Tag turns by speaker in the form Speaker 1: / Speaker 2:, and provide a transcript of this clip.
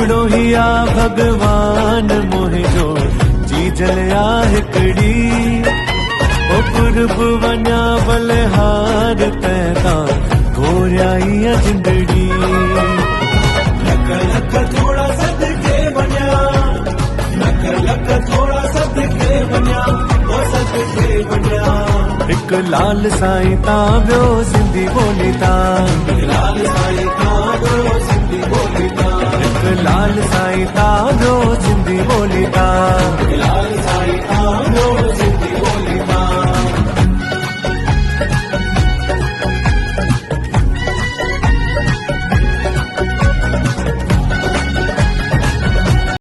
Speaker 1: हिकड़ो ही आ भगवान मोहिजो चीजलिया हिकड़ी ओ कुर्ब वञा बलिहार तैता घोरियाई जिंदड़ी लख लख थोड़ा सदके वञा लख लख थोड़ा सदके वञा ओ सदके वञा हिक लाल साईं तां ॿियो सिंधी ॿोली तां लाल साईं तां ॿियो सिंधी ॿोली तां हिक लाल साईं तां ॿियो सिंधी ॿोली तां